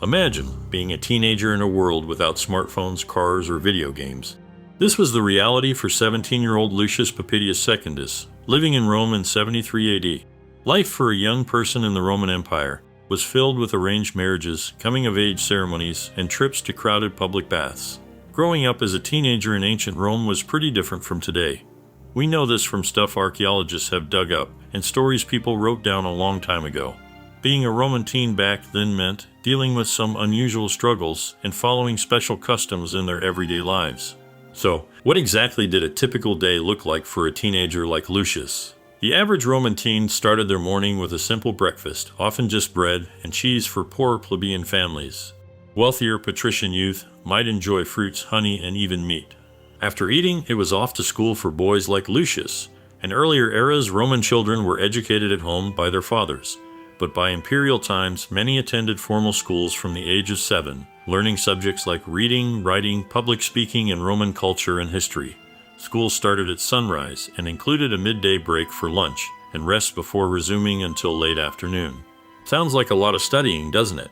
Imagine being a teenager in a world without smartphones, cars, or video games. This was the reality for 17-year-old Lucius Papidius Secundus, living in Rome in 73 AD. Life for a young person in the Roman Empire was filled with arranged marriages, coming-of-age ceremonies, and trips to crowded public baths. Growing up as a teenager in ancient Rome was pretty different from today. We know this from stuff archaeologists have dug up and stories people wrote down a long time ago. Being a Roman teen back then meant dealing with some unusual struggles and following special customs in their everyday lives. So, what exactly did a typical day look like for a teenager like Lucius? The average Roman teen started their morning with a simple breakfast, often just bread and cheese for poor plebeian families. Wealthier patrician youth might enjoy fruits, honey, and even meat. After eating, it was off to school for boys like Lucius. In earlier eras, Roman children were educated at home by their fathers. But by imperial times, many attended formal schools from the age of 7, learning subjects like reading, writing, public speaking, and Roman culture and history. School started at sunrise and included a midday break for lunch and rest before resuming until late afternoon. Sounds like a lot of studying, doesn't it?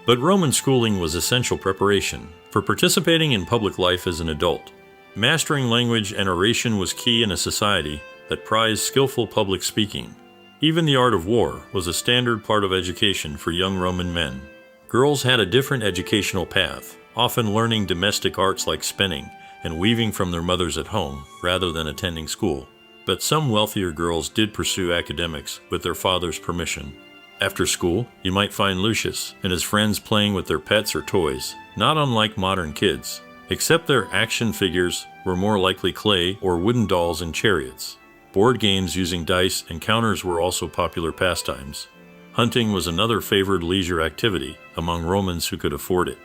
But Roman schooling was essential preparation for participating in public life as an adult. Mastering language and oration was key in a society that prized skillful public speaking. Even the art of war was a standard part of education for young Roman men. Girls had a different educational path, often learning domestic arts like spinning and weaving from their mothers at home rather than attending school. But some wealthier girls did pursue academics with their father's permission. After school, you might find Lucius and his friends playing with their pets or toys, not unlike modern kids, except their action figures were more likely clay or wooden dolls and chariots. Board games using dice and counters were also popular pastimes. Hunting was another favored leisure activity among Romans who could afford it.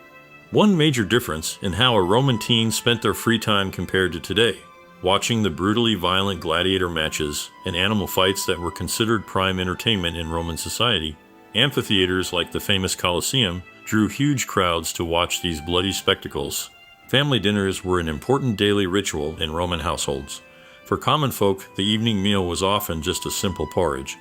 One major difference in how a Roman teen spent their free time compared to today, watching the brutally violent gladiator matches and animal fights that were considered prime entertainment in Roman society. Amphitheaters like the famous Colosseum drew huge crowds to watch these bloody spectacles. Family dinners were an important daily ritual in Roman households. For common folk, the evening meal was often just a simple porridge.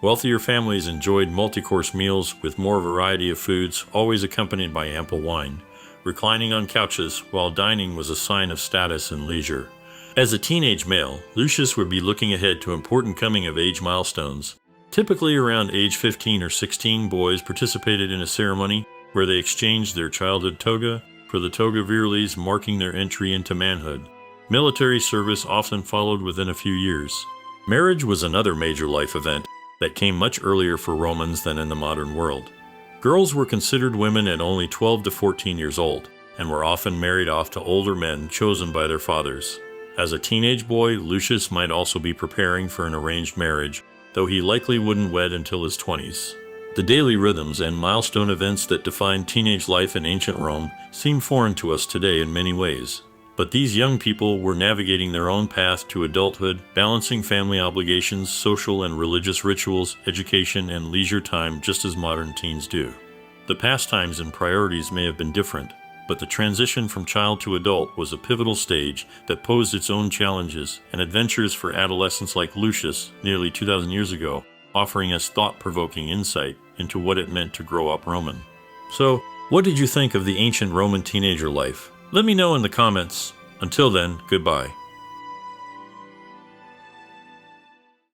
Wealthier families enjoyed multi-course meals with more variety of foods, always accompanied by ample wine. Reclining on couches while dining was a sign of status and leisure. As a teenage male, Lucius would be looking ahead to important coming-of-age milestones. Typically around age 15 or 16, boys participated in a ceremony where they exchanged their childhood toga for the toga virilis, marking their entry into manhood. Military service often followed within a few years. Marriage was another major life event that came much earlier for Romans than in the modern world. Girls were considered women at only 12 to 14 years old and were often married off to older men chosen by their fathers. As a teenage boy, Lucius might also be preparing for an arranged marriage, though he likely wouldn't wed until his 20s. The daily rhythms and milestone events that defined teenage life in ancient Rome seem foreign to us today in many ways. But these young people were navigating their own path to adulthood, balancing family obligations, social and religious rituals, education, and leisure time just as modern teens do. The pastimes and priorities may have been different, but the transition from child to adult was a pivotal stage that posed its own challenges and adventures for adolescents like Lucius nearly 2,000 years ago, offering us thought-provoking insight into what it meant to grow up Roman. So, what did you think of the ancient Roman teenager life? Let me know in the comments. Until then, goodbye.